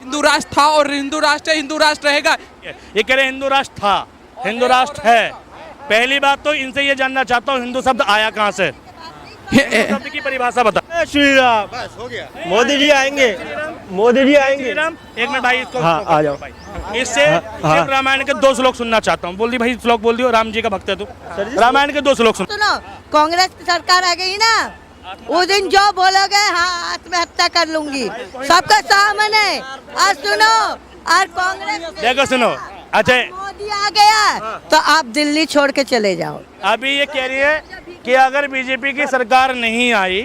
हिंदू राष्ट्र था और हिंदू राष्ट्र है, हिंदू राष्ट्र रहेगा। ये कह रहे हिंदू राष्ट्र था, हिंदू राष्ट्र है। पहली बात तो इनसे ये जानना चाहता हूँ हिंदू शब्द आया कहाँ से, हिंदू शब्द की परिभाषा बता। श्री राम, बस हो गया। मोदी जी आएंगे, मोदी जी आएंगे। श्री राम, एक मिनट भाई इसको हाँ, आ जाओ। इससे सिर्फ रामायण के 2 श्लोक सुनना चाहता हूँ। बोल दी भाई, श्लोक बोल दियो, राम जी का भक्त है तू। रामायण के 2 श्लोक सुन। सुनो, कांग्रेस की सरकार आ गई ना, उस दिन जो बोलोगे हाँ आत्महत्या कर लूंगी, सबका सामने। और सुनो, और कांग्रेस देखो सुनो, अच्छा मोदी आ गया तो आप दिल्ली छोड़ के चले जाओ। अभी ये कह रही है कि अगर बीजेपी की सरकार नहीं आई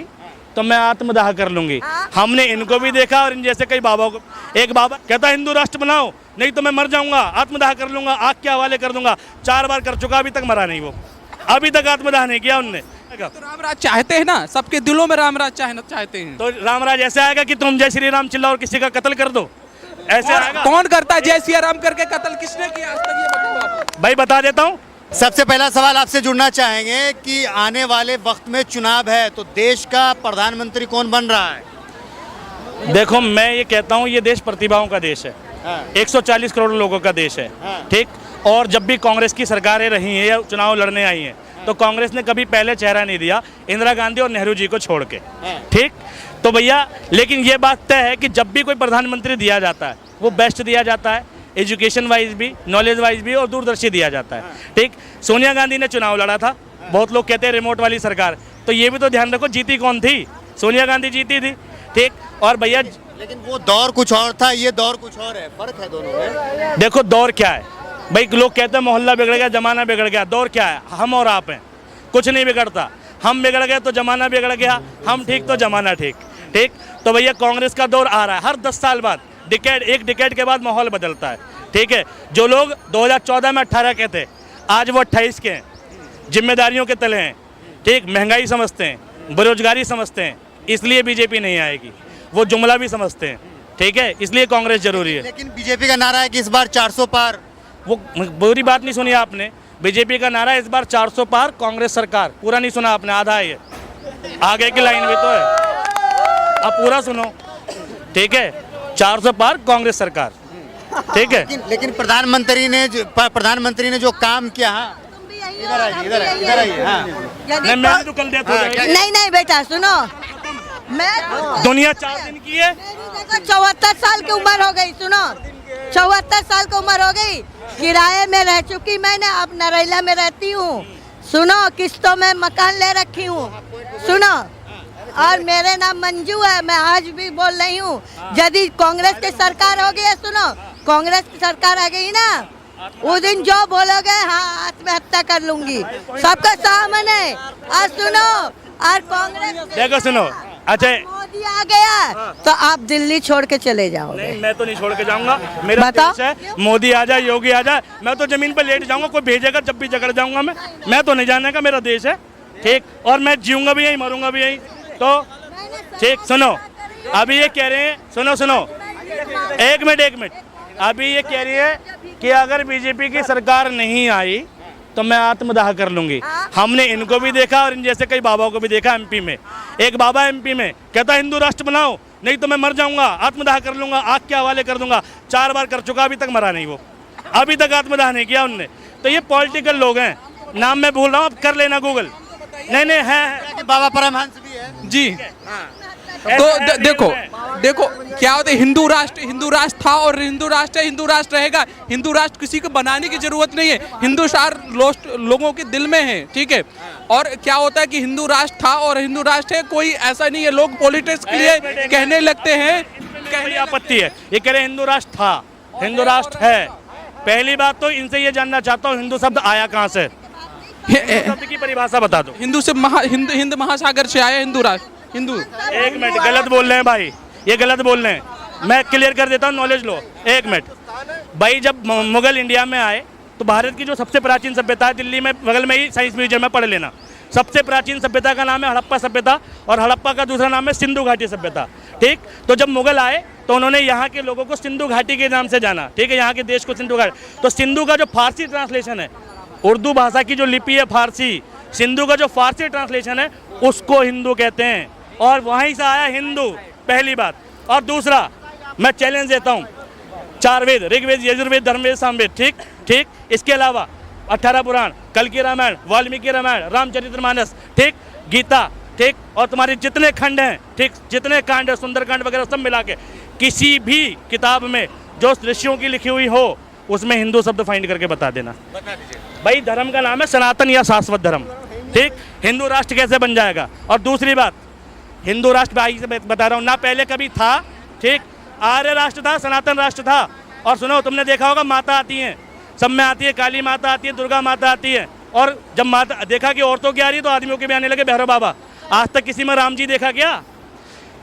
तो मैं आत्मदाह कर लूंगी। हमने इनको भी देखा और इन जैसे कई बाबा को। एक बाबा कहता हिंदू राष्ट्र बनाओ, नहीं तो मैं मर जाऊंगा, आत्मदाह कर लूंगा, आग के हवाले कर दूंगा। 4 बार कर चुका, अभी तक मरा नहीं वो, अभी तक आत्मदाह नहीं किया उनने। तो रामराज चाहते हैं ना, सबके दिलों में रामराज चाहते हैं। तो रामराज ऐसे आएगा कि तुम जय श्री राम चिल्लाओ और किसी का कत्ल कर दो, ऐसे आएगा? कौन करता है जय सिया राम करके कत्ल? किसने किया आज तक, ये बताओ आप। भाई बता देता हूँ। सबसे पहला सवाल आपसे जुड़ना चाहेंगे कि आने वाले वक्त में चुनाव है तो देश का प्रधानमंत्री कौन बन रहा है? देखो मैं ये कहता हूँ, ये देश प्रतिभाओं का देश है। 140 करोड़ लोगों का देश है, ठीक। और जब भी कांग्रेस की सरकारें रही हैं या चुनाव लड़ने आई हैं तो कांग्रेस ने कभी पहले चेहरा नहीं दिया, इंदिरा गांधी और नेहरू जी को छोड़ के, ठीक। तो भैया लेकिन ये बात तय है कि जब भी कोई प्रधानमंत्री दिया जाता है वो बेस्ट दिया जाता है, एजुकेशन वाइज भी, नॉलेज वाइज भी और दूरदर्शी दिया जाता है, ठीक। सोनिया गांधी ने चुनाव लड़ा था, बहुत लोग कहते हैं रिमोट वाली सरकार, तो ये भी तो ध्यान रखो जीती कौन थी, सोनिया गांधी जीती थी, ठीक। और भैया लेकिन वो दौर कुछ और था, ये दौर कुछ और है, फर्क है दोनों में। देखो दौर क्या है भाई, लोग कहते हैं मोहल्ला बिगड़ गया, जमाना बिगड़ गया। दौर क्या है, हम और आप हैं, कुछ नहीं बिगड़ता। हम बिगड़ गए तो जमाना बिगड़ गया, हम ठीक तो जमाना ठीक, ठीक। तो भैया कांग्रेस का दौर आ रहा है, हर 10 साल बाद एक डिकेड के बाद माहौल बदलता है, ठीक है। जो लोग 2014 में 18 के थे, आज वो 28 के हैं, जिम्मेदारियों के तले हैं, ठीक। महंगाई समझते हैं, बेरोजगारी समझते हैं, इसलिए बीजेपी नहीं आएगी। वो जुमला भी समझते हैं, ठीक है, इसलिए कांग्रेस जरूरी है। लेकिन बीजेपी का नारा है कि इस बार 400 पार। वो बुरी बात नहीं सुनी आपने, बीजेपी का नारा है इस बार 400 पार कांग्रेस सरकार। पूरा नहीं सुना आपने, आधा है ये, आगे की लाइन भी तो है, अब पूरा सुनो, ठीक है। 400 पार कांग्रेस सरकार, ठीक है। लेकिन प्रधानमंत्री ने जो काम किया, इधर आइए, हाँ। मैं तो कल डेथ हो जाएगी। नहीं बेटा सुनो, मैं दुनिया 4 दिन की है। 74 साल की उम्र हो गई, सुनो 74 साल की उम्र हो गई, किराए में रह चुकी मैंने, अब नरेला में रहती हूँ, सुनो किस्तों में मकान ले रखी हूँ, सुनो। और मेरे नाम मंजू है, मैं आज भी बोल रही हूँ, यदि कांग्रेस की सरकार हो गई है, सुनो कांग्रेस की सरकार आ गई ना, उस दिन जो बोलोगे हाँ आत्महत्या कर लूंगी, सबका सामने। और सुनो, और कांग्रेस देखो सुनो, अच्छा मोदी आ गया तो आप दिल्ली छोड़ के चले जाओ। नहीं मैं तो नहीं छोड़ के जाऊंगा, मेरा देश है। मोदी आ जाए, योगी आ जाए, मैं तो जमीन पर लेट जाऊंगा, कोई भेजेगा जब भी जकड़ जाऊंगा मैं तो नहीं जाने का, मेरा देश है, ठीक। और मैं जीऊंगा भी यहीं, मरूंगा भी यहीं, तो ठीक। सुनो अभी ये कह रहे हैं, सुनो एक मिनट, अभी ये कह रही है कि अगर बीजेपी की सरकार नहीं आई तो मैं आत्मदाह कर लूंगी। हमने इनको भी देखा और इन जैसे कई बाबाओं को भी देखा। एमपी में एक बाबा एमपी में कहता हिंदू राष्ट्र बनाओ, नहीं तो मैं मर जाऊंगा, आत्मदाह कर लूंगा, आग के हवाले कर दूंगा। 4 बार कर चुका, अभी तक मरा नहीं वो, अभी तक आत्मदाह नहीं किया उनने। तो ये पॉलिटिकल लोग हैं, नाम मैं भूल रहा हूँ, आप कर लेना गूगल। नहीं है बाबा परमहंस भी है जी। तो देखो क्या होता है, हिंदू राष्ट्र था और हिंदू राष्ट्र है, हिंदू राष्ट्र रहेगा। हिंदू राष्ट्र किसी को बनाने की जरूरत नहीं है, हिंदू राष्ट्र लोगों के दिल में है, ठीक है। और क्या होता है कि हिंदू राष्ट्र था और हिंदू राष्ट्र है, कोई ऐसा नहीं है, लोग पॉलिटिक्स के लिए कहने लगते हैं। कहने आपत्ति है, ये कह रहे हिंदू राष्ट्र था, हिंदू राष्ट्र है। पहली बात तो इनसे ये जानना चाहता हूँ हिंदू शब्द आया कहाँ से, शब्द की परिभाषा बता दो। हिंदू से हिंद महासागर से आया हिंदू राष्ट्र, हिंदू। एक मिनट, गलत बोल रहे हैं भाई, ये गलत बोल रहे हैं, मैं क्लियर कर देता हूँ, नॉलेज लो। एक मिनट भाई, जब मुगल इंडिया में आए तो भारत की जो सबसे प्राचीन सभ्यता है, दिल्ली में बगल में ही साइंस म्यूजियम में पढ़ लेना, सबसे प्राचीन सभ्यता का नाम है हड़प्पा सभ्यता, और हड़प्पा का दूसरा नाम है सिंधु घाटी सभ्यता, ठीक। तो जब मुगल आए तो उन्होंने यहाँ के लोगों को सिंधु घाटी के नाम से जाना, ठीक है, यहाँ के देश को सिंधु घाटी। तो सिंधु का जो फारसी ट्रांसलेशन है, उर्दू भाषा की जो लिपि है फारसी, सिंधु का जो फारसी ट्रांसलेशन है उसको हिंदू कहते हैं, और वहीं से आया हिंदू, पहली बात। और दूसरा, मैं चैलेंज देता हूँ, 4 वेद, ऋग्वेद, यजुर्वेद, धर्मवेद, सामवेद, ठीक ठीक, इसके अलावा 18 पुराण, कल की रामायण, वाल्मीकि रामायण, रामचरितमानस, ठीक, गीता, ठीक, और तुम्हारे जितने खंड हैं, ठीक, जितने कांड है, सुंदरकांड वगैरह सब मिला के किसी भी किताब में जो ऋषियों की लिखी हुई हो उसमें हिंदू शब्द फाइंड करके बता देना। भाई धर्म का नाम है सनातन या शाश्वत धर्म, ठीक। हिंदू राष्ट्र कैसे बन जाएगा? और दूसरी बात, हिंदू राष्ट्र भाई से बता रहा हूँ ना, पहले कभी था, ठीक, आर्य राष्ट्र था, सनातन राष्ट्र था। और सुनो, तुमने देखा होगा माता आती हैं, सब में आती है, काली माता आती है, दुर्गा माता आती है, और जब माता देखा कि औरतों की आ रही है तो आदमियों के भी आने लगे भैरव बाबा। आज तक किसी में राम जी देखा क्या?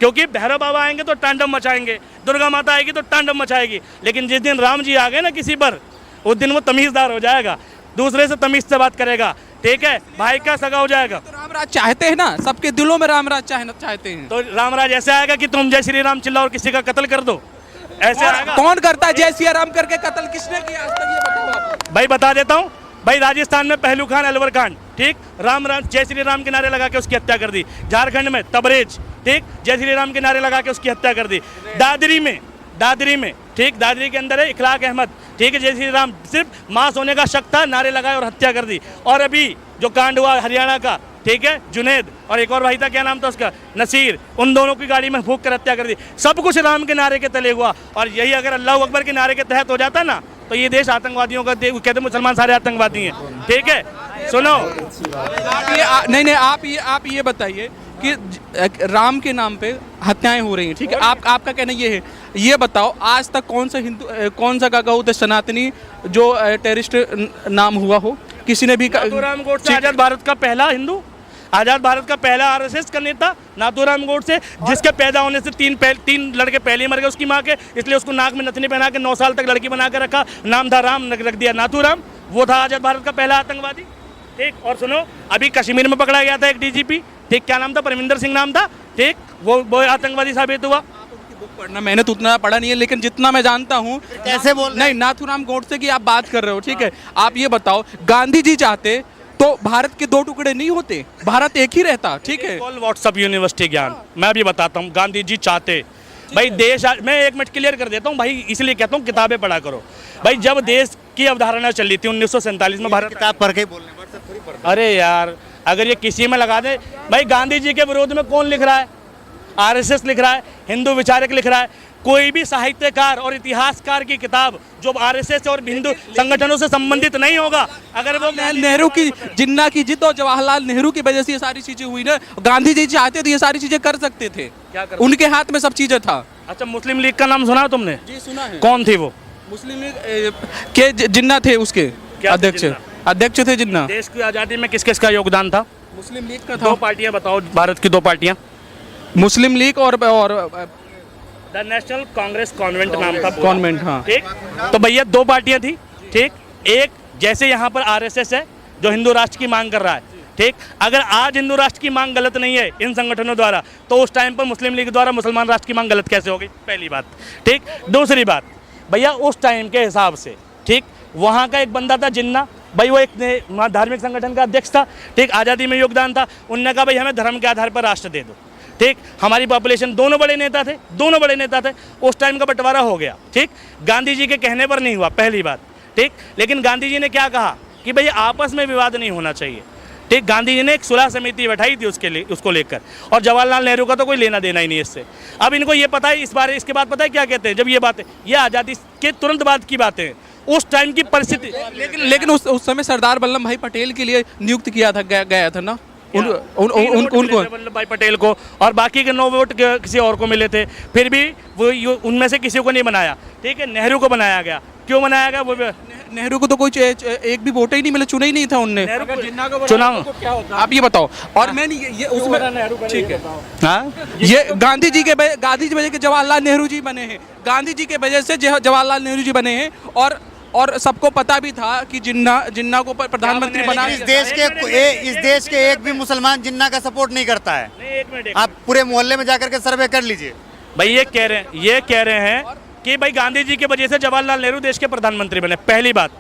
क्योंकि भैरव बाबा आएंगे तो तांडव मचाएंगे, दुर्गा माता आएगी तो तांडव मचाएगी, लेकिन जिस दिन राम जी आ गए ना किसी पर, उस दिन वो तमीज़दार हो जाएगा, दूसरे से तमीज़ से बात करेगा, ठीक है, भाई का सगा हो जाएगा। तो रामराज चाहते हैं ना, सबके दिलों में रामराज चाहते हैं। तो रामराज ऐसे आएगा कि तुम जय श्री राम चिल्लाओ और किसी का कत्ल कर दो, ऐसे आएगा? कौन करता है जय सिया राम करके कत्ल? किसने किया आज तक, ये बताओ आप। भाई बता देता हूँ, भाई राजस्थान में पहलू खान अलवर कांड, ठीक, राम राम जय श्री राम के नारे लगा के उसकी हत्या कर दी। झारखंड में तबरेज, ठीक, जय श्री राम के नारे लगा के उसकी हत्या कर दी। दादरी में, ठीक, दादरी के अंदर है इखलाक अहमद, ठीक है, जय श्री राम, सिर्फ मां सोने का शक था, नारे लगाए और हत्या कर दी। और अभी जो कांड हुआ हरियाणा का, ठीक है, जुनेद और एक और भाई था, क्या नाम था उसका, नसीर, उन दोनों की गाड़ी में फूंक कर हत्या कर दी। सब कुछ राम के नारे के तले हुआ। और यही अगर अल्लाह अकबर के नारे के तहत हो जाता ना, तो ये देश आतंकवादियों का, कहते मुसलमान सारे आतंकवादी हैं, ठीक है। सुनो, आप ये बताइए कि राम के नाम पे हत्याएं हो रही हैं, ठीक है, आपका कहना ये है, ये बताओ आज तक कौन सा गगौत सनातनी जो टेररिस्ट नाम हुआ हो? किसी ने भी नाथूराम गोडसे आजाद भारत का पहला हिंदू, आजाद भारत का पहला आरएसएस का नेता नाथूराम गोडसे, जिसके पैदा होने से तीन लड़के पहले ही मर गए उसकी माँ के, इसलिए उसको नाक में नथनी पहना के 9 साल तक लड़की बना के रखा, नाम था राम, रख दिया नाथूराम। वो था आजाद भारत का पहला आतंकवादी, ठीक। और सुनो, अभी कश्मीर में पकड़ा गया था एक डीजीपी, ठीक, क्या नाम था, परमिंदर सिंह नाम था, ठीक, वो आतंकवादी साबित हुआ। पढ़ना, मैंने तो उतना पढ़ा नहीं है, लेकिन जितना मैं जानता हूँ, कैसे बोल नहीं, नाथूराम गोडसे की आप बात कर रहे हो, ठीक है। आप ये बताओ, गांधी जी चाहते तो भारत के 2 टुकड़े नहीं होते, भारत एक ही रहता, ठीक है। व्हाट्सअप यूनिवर्सिटी ज्ञान, मैं भी बताता हूँ, गांधी जी चाहते भाई देश, मैं 1 मिनट क्लियर कर देता हूँ भाई, इसलिए कहता हूँ किताबें पढ़ा करो भाई। जब देश की अवधारणा चल रही थी 1947 में, भारत किताब पढ़ के बोलने, अरे यार अगर ये किसी में लगा दे, भाई गांधी जी के विरोध में कौन लिख रहा है? आरएसएस लिख रहा है, हिंदू विचारक लिख रहा है। कोई भी साहित्यकार और इतिहासकार की किताब जो आरएसएस और हिंदू संगठनों से संबंधित नहीं होगा, अगर वो नेहरू की, जिन्ना की जिद और जवाहरलाल नेहरू की वजह से ये सारी चीजें हुई ना। गांधी जी चाहते थे ये सारी चीजें कर सकते थे, उनके हाथ में सब चीजें था। अच्छा, मुस्लिम लीग का नाम सुना तुमने? जी सुना है। कौन थी वो? मुस्लिम लीग के जिन्ना थे, उसके अध्यक्ष थे जिन्ना। देश की आज़ादी में किस किस का योगदान था? मुस्लिम लीग का था। 2 पार्टियां बताओ, भारत की 2 पार्टियां। मुस्लिम लीग और द नेशनल कांग्रेस कॉन्वेंट नाम था, कॉन्वेंट, हाँ, ठीक। तो भैया 2 पार्टियां थी, ठीक। एक जैसे यहाँ पर आरएसएस है जो हिंदू राष्ट्र की मांग कर रहा है, ठीक। अगर आज हिंदू राष्ट्र की मांग गलत नहीं है इन संगठनों द्वारा, तो उस टाइम पर मुस्लिम लीग द्वारा मुसलमान राष्ट्र की मांग गलत कैसे होगी? पहली बात, ठीक। दूसरी बात, भैया उस टाइम के हिसाब से, ठीक, वहाँ का एक बंदा था जिन्ना, भाई वो एक धार्मिक संगठन का अध्यक्ष था, ठीक, आज़ादी में योगदान था। उनने कहा भाई हमें धर्म के आधार पर राष्ट्र दे दो, ठीक। हमारी पॉपुलेशन, दोनों बड़े नेता थे, उस टाइम का बंटवारा हो गया, ठीक। गांधी जी के कहने पर नहीं हुआ, पहली बात, ठीक। लेकिन गांधी जी ने क्या कहा कि भाई आपस में विवाद नहीं होना चाहिए, ठीक। गांधी जी ने एक सुलह समिति बैठाई थी उसको लेकर, और जवाहरलाल नेहरू का तो कोई लेना देना ही नहीं इससे। अब इनको ये पता है, इसके बाद पता है क्या कहते हैं, जब ये बातें, ये आज़ादी के तुरंत बाद की बातें हैं, उस टाइम की परिस्थिति। लेकिन उस समय सरदार वल्लभ भाई पटेल के लिए नियुक्त किया था, गया था ना उनको, वल्लभ भाई पटेल को, और बाकी के 9 वोट किसी और को मिले थे, फिर भी वो उनमें से किसी को नहीं बनाया, ठीक है। नेहरू को बनाया गया। क्यों बनाया गया? वो नेहरू को तो कोई एक भी वोट ही नहीं मिला, चुना ही नहीं था उनने। चुनाव आप ये बताओ। और मैंने ये उसमें, ठीक है, हाँ, ये गांधी जी की वजह से जवाहरलाल नेहरू जी बने हैं, गांधी जी के वजह से जवाहरलाल नेहरू जी बने हैं। और सबको पता भी था कि जिन्ना को प्रधानमंत्री बना। इस देश के एक भी मुसलमान जिन्ना का सपोर्ट नहीं करता है। आप पूरे मोहल्ले में जाकर के सर्वे कर लीजिए। भाई ये कह रहे हैं कि भाई गांधी जी की वजह से जवाहरलाल नेहरू देश के प्रधानमंत्री बने। पहली बात,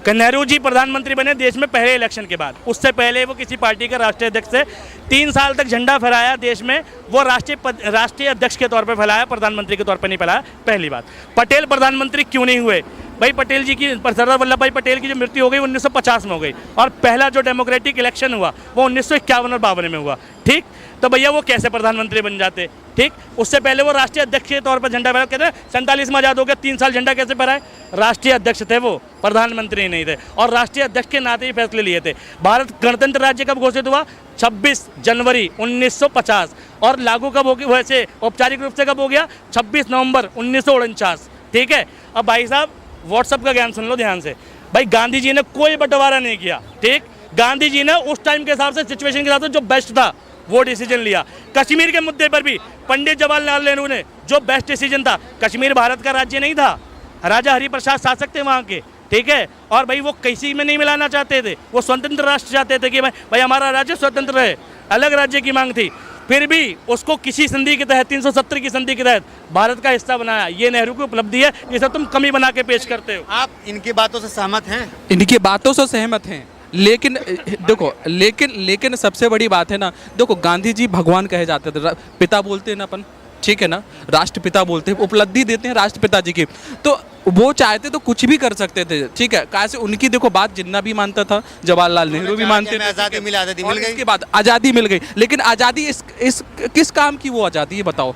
कि नेहरू जी प्रधानमंत्री बने देश में पहले इलेक्शन के बाद। उससे पहले वो किसी पार्टी के राष्ट्रीय अध्यक्ष से 3 साल तक झंडा फहराया देश में, वो राष्ट्रीय अध्यक्ष के तौर पे फैलाया, प्रधानमंत्री के तौर पे नहीं फैलाया। पहली बात, पटेल प्रधानमंत्री क्यों नहीं हुए? भाई पटेल जी की, सरदार वल्लभ भाई पटेल की जो मृत्यु हो गई 1950 में हो गई, और पहला जो डेमोक्रेटिक इलेक्शन हुआ वो 1951 और 52 में हुआ। ठीक, तो भैया वो कैसे प्रधानमंत्री बन जाते? ठीक, उससे पहले वो राष्ट्रीय अध्यक्ष के तौर पर झंडा फहराया। कहते हैं 47 में आज़ाद हो गया, 3 साल झंडा कैसे फहराए? राष्ट्रीय अध्यक्ष थे वो, प्रधानमंत्री नहीं थे, और राष्ट्रीय अध्यक्ष के नाते ही फैसले लिए थे। भारत गणतंत्र राज्य कब घोषित हुआ? 26 जनवरी 1950, और लागू कब हो गया? वैसे औपचारिक रूप से कब हो गया? 26 नवंबर 1949। ठीक है, अब भाई साहब व्हाट्सएप का ज्ञान सुन लो ध्यान से। भाई गांधी जी ने कोई बंटवारा नहीं किया। ठीक, गांधी जी ने उस टाइम के हिसाब से, सिचुएशन के हिसाब से जो बेस्ट था वो डिसीजन लिया। कश्मीर के मुद्दे पर भी पंडित जवाहरलाल नेहरू ने जो बेस्ट डिसीजन था, कश्मीर भारत का राज्य नहीं था, राजा हरिप्रसाद शासक थे वहाँ के। ठीक है, और भाई वो किसी में नहीं मिलाना चाहते थे, वो स्वतंत्र राष्ट्र चाहते थे कि भाई हमारा राज्य स्वतंत्र रहे, अलग राज्य की मांग थी। फिर भी उसको किसी संधि के तहत, 370 की संधि के तहत भारत का हिस्सा बनाया। ये नेहरू की उपलब्धि है, जिसे तुम कमी बना के पेश करते हो। आप इनकी बातों से सहमत हैं? इनकी बातों से सहमत हैं, लेकिन देखो, लेकिन सबसे बड़ी बात है ना, देखो गांधी जी भगवान कहे जाते थे, पिता बोलते हैं ना अपन, ठीक है ना, राष्ट्रपिता बोलते हैं, उपलब्धि देते हैं राष्ट्रपिता जी की। तो वो चाहते तो कुछ भी कर सकते थे। ठीक है, कैसे उनकी देखो बात जिन्ना भी मानता था, जवाहरलाल नेहरू भी मानते थे। आज़ादी मिली, आज़ादी मिल गई, इसके बाद आज़ादी मिल गई, लेकिन आज़ादी इस किस काम की वो आज़ादी? ये बताओ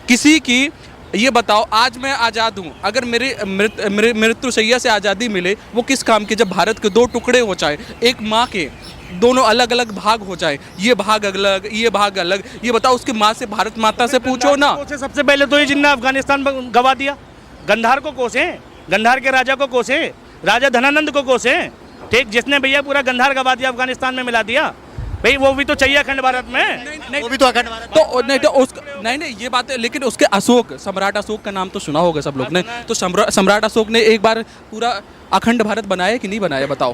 किसी की, ये बताओ आज मैं आज़ाद हूँ, अगर मेरे मृत्युशैया से आज़ादी मिले, वो किस काम की? जब भारत के 2 टुकड़े हो जाए, एक माँ के दोनों अलग अलग भाग हो जाए, ये भाग अलग, ये भाग अलग, ये बताओ उसकी माँ से, भारत माता से पूछो ना। सबसे पहले तो ये जिन्ना अफगानिस्तान गवा दिया, गंधार को कोसे, गंधार के राजा को कोसे, राजा धनानंद को कोसे। ठीक, जिसने भैया पूरा गंधार गवा दिया, अफगानिस्तान में मिला दिया, भाई वो भी तो चाहिए अखंड भारत में। नहीं, वो भी तो अखंड भारत तो नहीं, तो उसका नहीं ये बात है, लेकिन उसके अशोक, सम्राट अशोक का नाम तो सुना होगा सब लोग ने। तो सम्राट अशोक ने एक बार पूरा अखंड भारत बनाया कि नहीं बनाया? बताओ।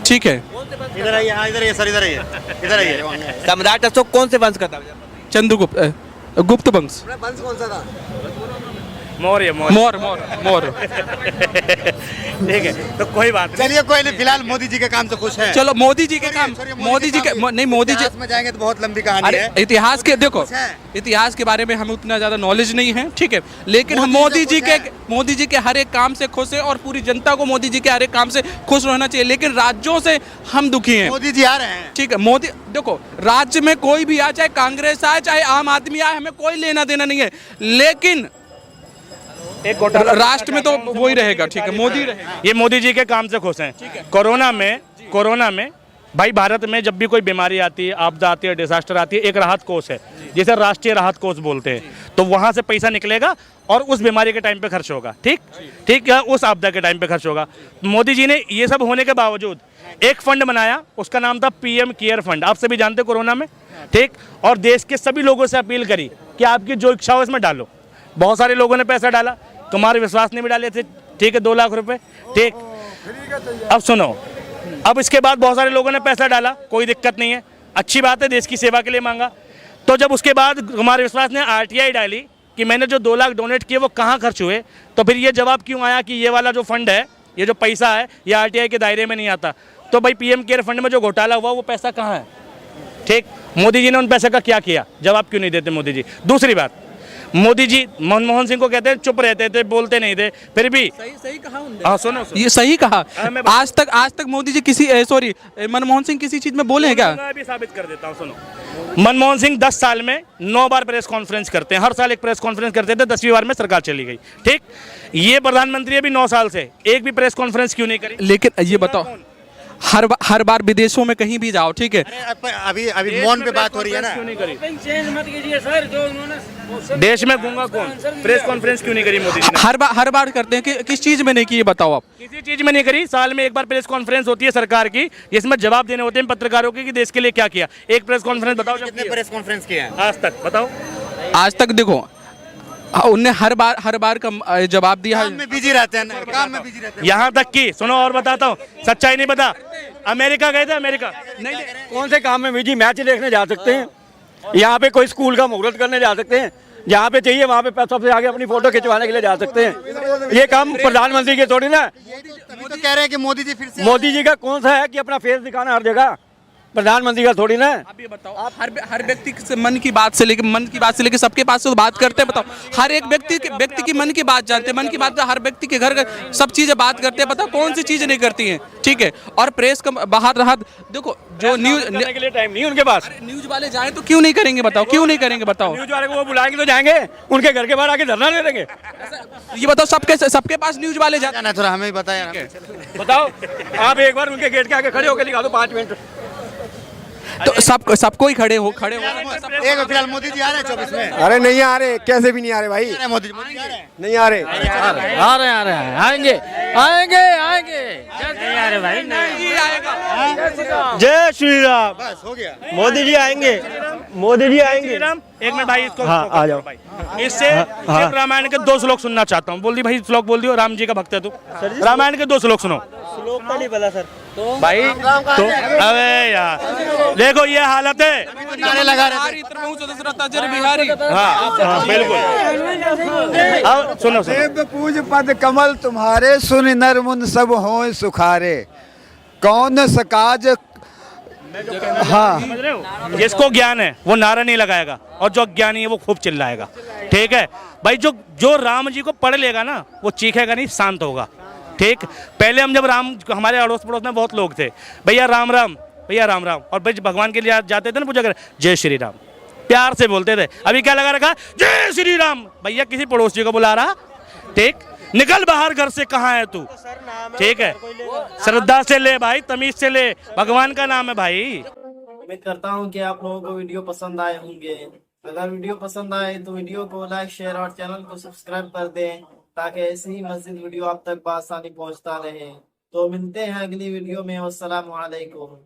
ठीक है, इधर आइए, हाँ इधर आइए सर, इधर आइए, इधर आइए। सम्राट अशोक कौन से वंश का था? चंद्रगुप्त, गुप्त वंश, वंश कौन सा था? मौर्य। ठीक है, तो कोई बात नहीं। चलिए कोई नहीं, फिलहाल मोदी जी के काम से खुश हैं। चलो मोदी जी के काम, मोदी जी के नहीं, मोदी जी में जाएंगे तो बहुत लंबी कहानी अरे है। इतिहास के, देखो इतिहास के बारे में हमें उतना ज़्यादा नॉलेज नहीं है, ठीक है, लेकिन हम मोदी जी के हर एक काम से खुश हैं, और पूरी जनता को मोदी जी के हर एक काम से खुश रहना चाहिए। लेकिन राज्यों से हम दुखी हैं। मोदी जी आ रहे हैं, ठीक है, मोदी देखो, राज्य में कोई भी आए, चाहे कांग्रेस आए, चाहे आम आदमी आए, हमें कोई लेना देना नहीं है, लेकिन एक राष्ट्र में तो वही रहेगा। ठीक है, मोदी रहेगा। ये मोदी जी के काम से खुश हैं। कोरोना में भाई भारत में जब भी कोई बीमारी आती है, आपदा आती है, डिजास्टर आती है, एक राहत कोष है, जिसे राष्ट्रीय राहत कोष बोलते हैं। तो वहाँ से पैसा निकलेगा और उस बीमारी के टाइम पे खर्च होगा। ठीक है, उस आपदा के टाइम पे खर्च होगा। मोदी जी ने ये सब होने के बावजूद एक फंड बनाया, उसका नाम था PM केयर फंड। आप सभी जानते कोरोना में। ठीक, और देश के सभी लोगों से अपील करी कि आपकी जो इच्छा हो इसमें डालो। बहुत सारे लोगों ने पैसा डाला, तुम्हारे विश्वास नहीं भी डाले थे। ठीक है, 2 लाख रुपए। ठीक, अब सुनो, अब इसके बाद बहुत सारे लोगों ने पैसा डाला, कोई दिक्कत नहीं है, अच्छी बात है, देश की सेवा के लिए मांगा। तो जब उसके बाद हमारे विश्वास ने RTI डाली कि मैंने जो 2 लाख डोनेट किए वो कहाँ खर्च हुए, तो फिर ये जवाब क्यों आया कि ये वाला जो फंड है, ये जो पैसा है, ये RTI के दायरे में नहीं आता। तो भाई PM केयर फंड में जो घोटाला हुआ वो पैसा कहाँ है? ठीक, मोदी जी ने उन पैसे का क्या किया? जवाब क्यों नहीं देते मोदी जी? दूसरी बात, मोदी जी मनमोहन सिंह को कहते हैं चुप रहते थे, बोलते नहीं थे, फिर भी सही कहा उन्होंने। हाँ सुनो, ये सही कहा। आज तक मोदी जी किसी मनमोहन सिंह किसी चीज में बोले हैं क्या? मैं भी साबित कर देता हूँ, सुनो। मनमोहन सिंह 10 साल में 9 बार प्रेस कॉन्फ्रेंस करते हैं, हर साल एक प्रेस कॉन्फ्रेंस करते थे, 10वीं बार में सरकार चली गई। ठीक, ये प्रधानमंत्री अभी 9 साल से एक भी प्रेस कॉन्फ्रेंस क्यों नहीं करी? लेकिन ये बताओ, हर बार विदेशों में कहीं भी जाओ, ठीक है, अभी मौन पे बात हो रही है ना। क्यों नहीं करी? देश में गूंगा कौन? प्रेस कॉन्फ्रेंस क्यों नहीं करी मोदी जी ने? हर बार करते हैं कि किस चीज में नहीं की, ये बताओ आप। किसी चीज में नहीं करी। साल में एक बार प्रेस कॉन्फ्रेंस होती है सरकार की, जिसमें जवाब देने होते हैं पत्रकारों के कि देश के लिए क्या किया। एक प्रेस कॉन्फ्रेंस बताओ कितने प्रेस कॉन्फ्रेंस किए हैं आज तक? बताओ आज तक। देखो उनने हर बार का जवाब दिया। काम में बिजी रहते हैं ना, काम में बिजी रहते हैं। यहाँ तक कि सुनो और बताता हूँ, सच्चाई नहीं पता, अमेरिका गए थे, अमेरिका नहीं, कौन से काम में बिजी? मैच देखने जा सकते हैं, यहाँ पे कोई स्कूल का मुहूर्त करने जा सकते हैं, जहाँ पे चाहिए वहाँ पे सबसे आगे अपनी फोटो खिंचवाने के लिए जा सकते हैं। ये काम प्रधानमंत्री के थोड़ी ना। तभी तो कह रहे हैं कि मोदी जी फिर से मोदी जी का कौन सा है कि अपना फेस दिखाना हर जगह, प्रधानमंत्री का थोड़ी ना। आप ये बताओ, आप हर व्यक्ति से मन की बात से लेके सबके पास से बात करते हैं। बताओ, हर एक व्यक्ति की मन की बात जानते हैं, मन की बात हर व्यक्ति के घर सब चीजें बात करते हैं। बताओ कौन सी चीजें नहीं करती हैं, ठीक है। और प्रेस का बाहर रहा, देखो जो न्यूज करने के लिए टाइम नहीं उनके पास। न्यूज वाले जाए तो क्यों नहीं करेंगे, बताओ क्यों नहीं करेंगे, बताओ। न्यूज वाले को वो बुलाएंगे तो जाएंगे, उनके घर के बाहर आके धरना दे देंगे। ये बताओ, सबके पास न्यूज वाले जाते जाना है, थोड़ा हमें भी बताया। बताओ, आप एक बार उनके गेट के आगे खड़े होकर दिखा दो 5 मिनट। तो सबको ही खड़े हो एक फिलहाल मोदी जी आ रहे हैं 24 में। अरे नहीं आ रहे, कैसे भी नहीं आ रहे भाई, मोदी जी आ रहे हैं। नहीं आ रहे। आएंगे नहीं आ रहे भाई, नहीं आएगा। जय श्री राम। बस हो गया। मोदी जी आएंगे, मोदी जी आएंगे। एक मिनट भाई, इसको हाँ, आ जाओ। इससे सिर्फ रामायण के 2 श्लोक सुनना चाहता हूँ। बोल दी भाई, श्लोक बोल दियो। राम जी का भक्त है तू, रामायण के 2 श्लोक सुनो। श्लोक तो नहीं पता सर भाई तो अबे यार देखो ये हालत है। नारे लगा रहे थे। बिहारी हाँ बिल्कुल। अब सुनो देव पूज पद कमल तुम्हारे, सुन नर मुन सब हों सुखारे, कौन सकाज। हाँ, समझ रहे हो, जिसको ज्ञान है वो नारा नहीं लगाएगा, और जो ज्ञानी है वो खूब चिल्लाएगा, ठीक है भाई। जो राम जी को पढ़ लेगा ना, वो चीखेगा नहीं, शांत होगा, ठीक। पहले हम जब हमारे अड़ोस पड़ोस में बहुत लोग थे, भैया राम राम, भैया राम राम, और भाई भगवान के लिए जाते थे ना पूजा कर, जय श्री राम, प्यार से बोलते थे। अभी क्या लगा रखा, जय श्री राम। भैया किसी पड़ोसी को बुला रहा, ठीक, निकल बाहर घर से, कहाँ है तू, ठीक है। श्रद्धा से ले भाई, तमीज से ले, भगवान का नाम है भाई। उम्मीद करता हूँ कि आप लोगों को वीडियो पसंद आए होंगे। अगर वीडियो पसंद आए तो वीडियो को लाइक, शेयर और चैनल को सब्सक्राइब कर दें, ताकि ऐसी ही मस्जिद वीडियो आप तक बआसानी पहुँचता रहे। तो मिलते हैं अगली वीडियो में। अस्सलामु अलैकुम।